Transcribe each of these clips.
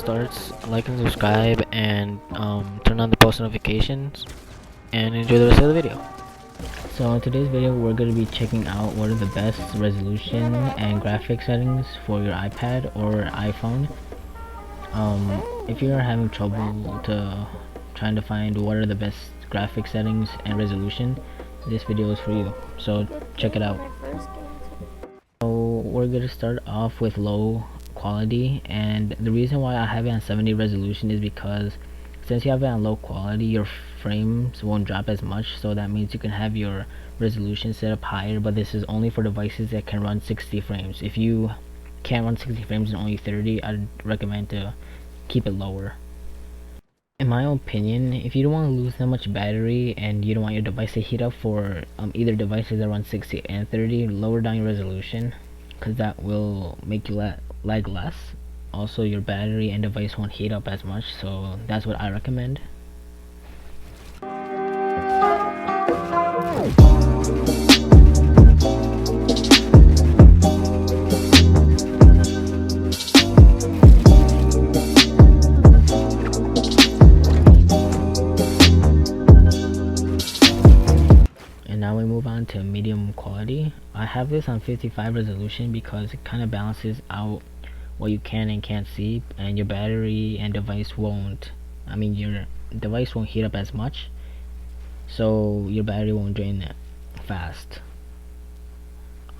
starts, like and subscribe, and turn on the post notifications, and enjoy the rest of the video. So in today's video, we're going to be checking out what are the best resolution and graphics settings for your iPad or iPhone. If you are having trouble trying to find what are the best graphic settings and resolution, this video is for you. So check it out. So we're going to start off with low quality, and the reason why I have it on 70 resolution is because since you have it on low quality, your frames won't drop as much, so that means you can have your resolution set up higher, but this is only for devices that can run 60 frames. If you can't run 60 frames and only 30, I'd recommend to keep it lower. In my opinion, if you don't want to lose that much battery and you don't want your device to heat up for either devices that run 60 and 30, lower down your resolution, because that will make you lag less. Also, your battery and device won't heat up as much, so that's what I recommend. Now we move on to medium quality. I have this on 55 resolution because it kind of balances out what you can and can't see, and your battery and device won't your device won't heat up as much, so your battery won't drain fast.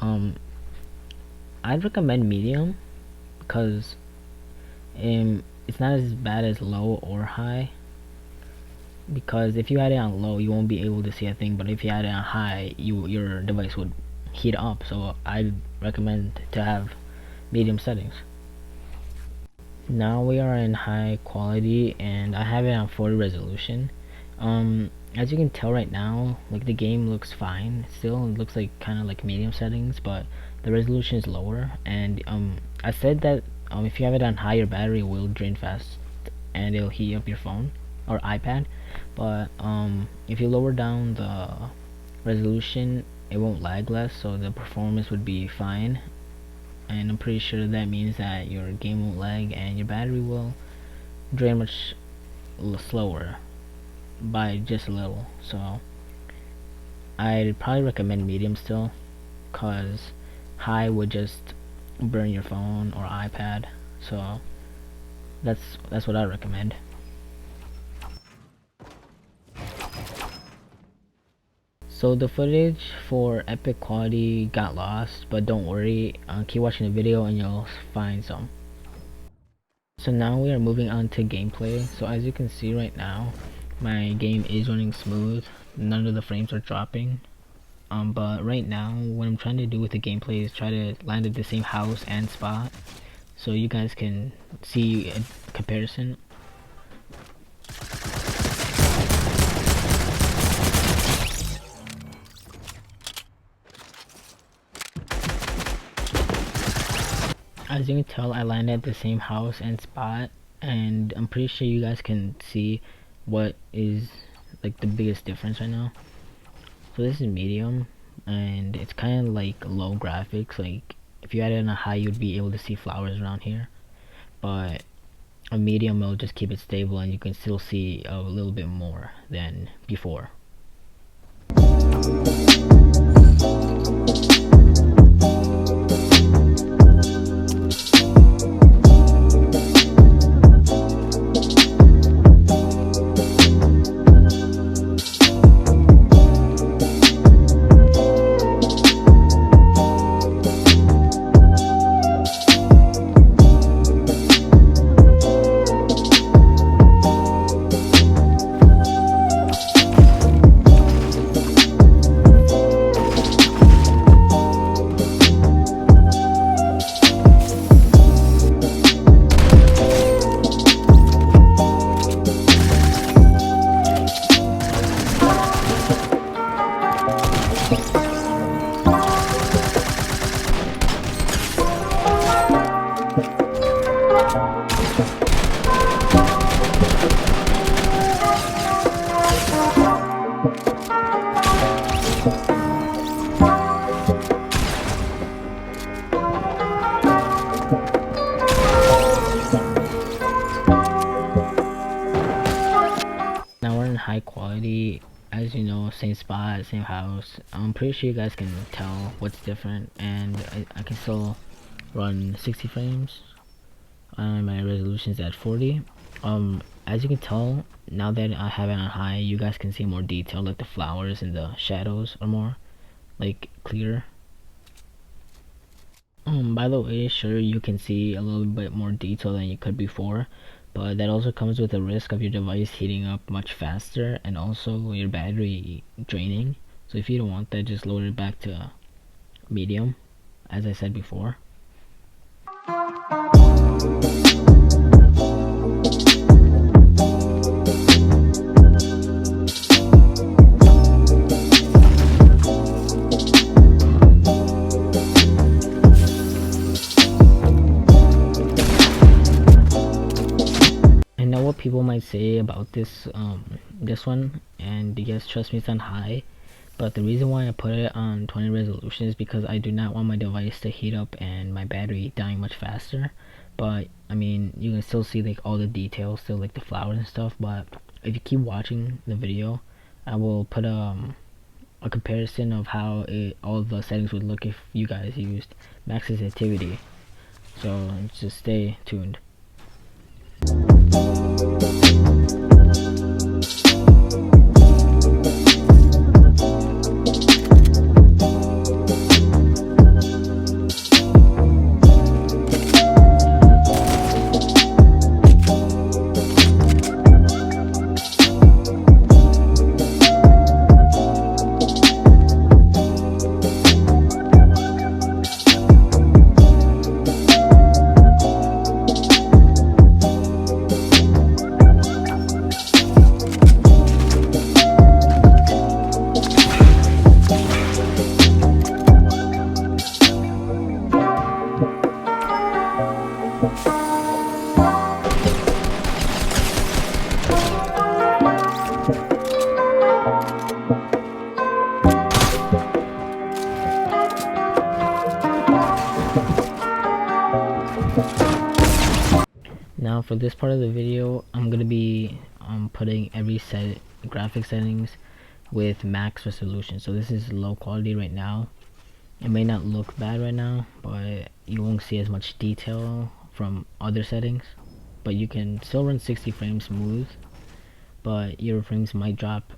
I'd recommend medium because it's not as bad as low or high, because if you had it on low you won't be able to see a thing, but if you had it on high, your device would heat up. So I recommend to have medium settings. Now we are in high quality, and I have it on 40 resolution. As you can tell right now, like, the game looks fine still. It looks like kind of like medium settings, but the resolution is lower. And I said that if you have it on high, your battery will drain fast and it'll heat up your phone or iPad, but if you lower down the resolution, it won't lag less, so the performance would be fine. And I'm pretty sure that means that your game won't lag and your battery will drain much slower by just a little. So I'd probably recommend medium still, cause high would just burn your phone or iPad. So that's what I recommend. So the footage for epic quality got lost, but don't worry, keep watching the video and you'll find some. So now we are moving on to gameplay. So as you can see right now, my game is running smooth, none of the frames are dropping. But right now what I'm trying to do with the gameplay is try to land at the same house and spot, so you guys can see a comparison. As you can tell, I landed at the same house and spot, and I'm pretty sure you guys can see what is like the biggest difference right now. So this is medium, and it's kind of like low graphics. Like, if you had it on a high, you'd be able to see flowers around here, but a medium will just keep it stable and you can still see a little bit more than before. high quality. As you know, same spot, same house. I'm pretty sure you guys can tell what's different, and I can still run 60 frames. My resolution's at 40. As you can tell, now that I have it on high, you guys can see more detail, like the flowers and the shadows are more like clear. By the way, sure, you can see a little bit more detail than you could before, but that also comes with the risk of your device heating up much faster and also your battery draining. So if you don't want that, just lower it back to medium, as I said before. What people might say about this one, and yes, trust me, it's on high, but the reason why I put it on 20 resolution is because I do not want my device to heat up and my battery dying much faster. But I mean, you can still see like all the details, still like the flowers and stuff. But if you keep watching the video, I will put a comparison of how all the settings would look if you guys used max sensitivity. So just stay tuned. Now for this part of the video, I'm gonna be putting every graphic settings with max resolution. So this is low quality right now. It may not look bad right now, but you won't see as much detail from other settings. But you can still run 60 frames smooth, but your frames might drop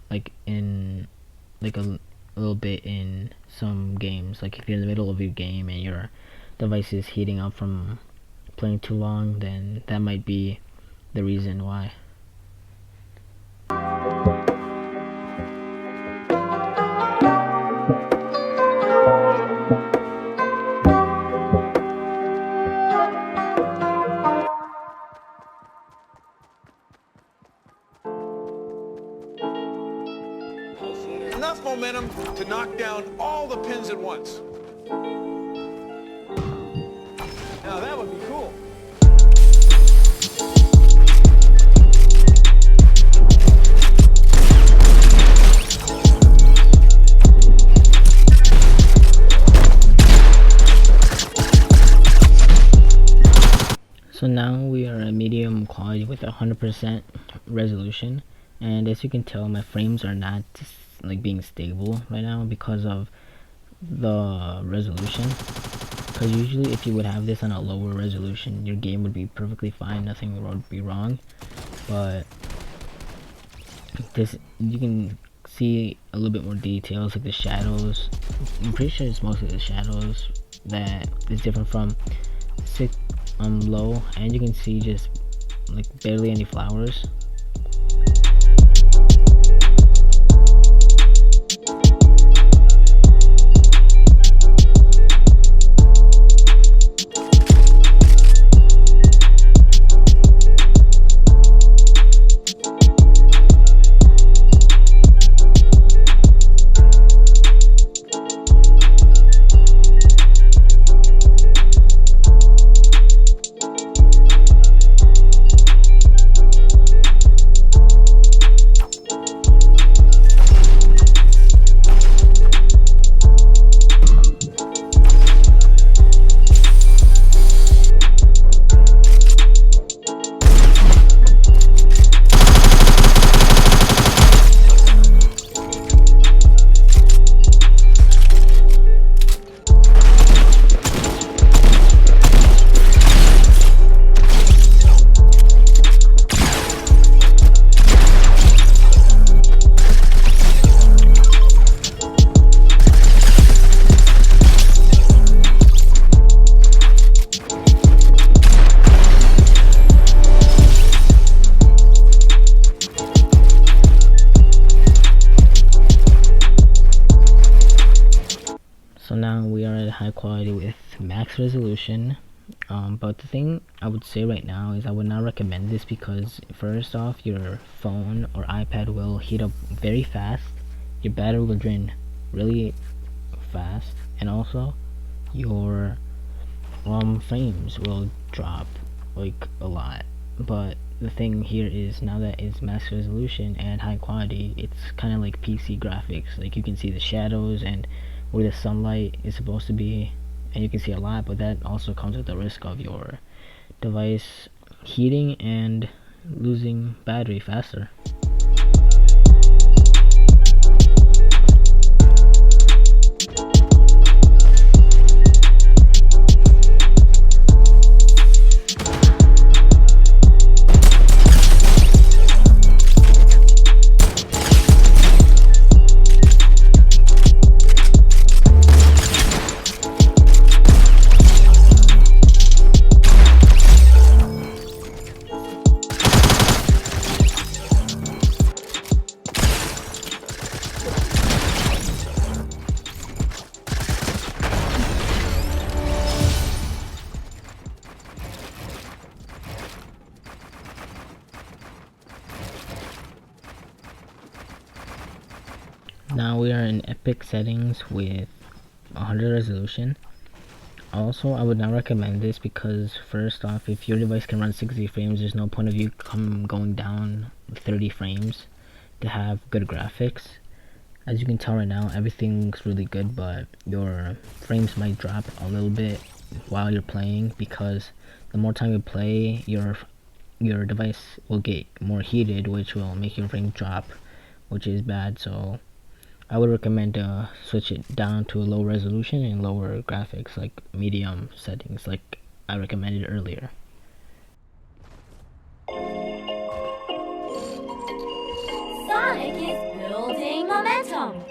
like in like a little bit in some games. Like if you're in the middle of your game and your device is heating up from playing too long, then that might be the reason why. Enough momentum to knock down all the pins at once. Now that would be cool. So now we are at medium quality with 100% resolution, and as you can tell, my frames are not like being stable right now because of the resolution. Because usually if you would have this on a lower resolution, your game would be perfectly fine, nothing would be wrong. But this, you can see a little bit more details, like the shadows. I'm pretty sure it's mostly the shadows that is different from low, and you can see just like barely any flowers. high quality with max resolution. But the thing I would say right now is I would not recommend this because first off, your phone or iPad will heat up very fast, your battery will drain really fast, and also your frames will drop like a lot. But the thing here is, now that it's max resolution and high quality, it's kind of like PC graphics. Like you can see the shadows and where the sunlight is supposed to be, and you can see a lot, but that also comes with the risk of your device heating and losing battery faster. Now we are in epic settings with 100 resolution. Also, I would not recommend this because first off, if your device can run 60 frames, there's no point of you going down 30 frames to have good graphics. As you can tell right now, everything looks really good, but your frames might drop a little bit while you're playing because the more time you play, your device will get more heated, which will make your frame drop, which is bad. So I would recommend switch it down to a low resolution and lower graphics, like medium settings, like I recommended earlier. Sonic is building momentum.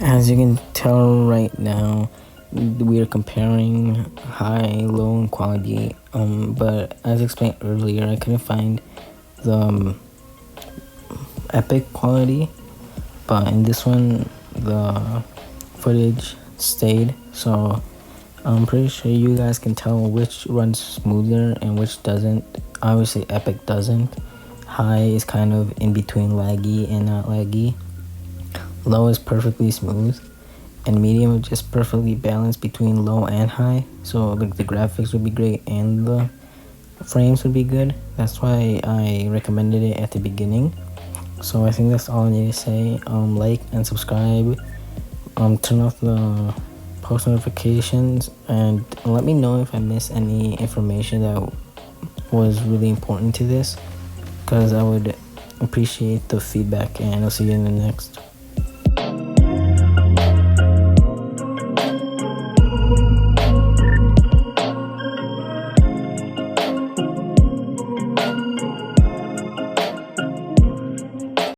As you can tell right now, we are comparing high, low, and quality. But as explained earlier, I couldn't find the epic quality. But in this one, the footage stayed. So I'm pretty sure you guys can tell which runs smoother and which doesn't. Obviously, epic doesn't. High is kind of in between laggy and not laggy. Low is perfectly smooth, and medium is just perfectly balanced between low and high. So like the graphics would be great and the frames would be good. That's why I recommended it at the beginning. So I think that's all I need to say. Like and subscribe. Turn off the post notifications and let me know if I missed any information that was really important to this, because I would appreciate the feedback, and I'll see you in the next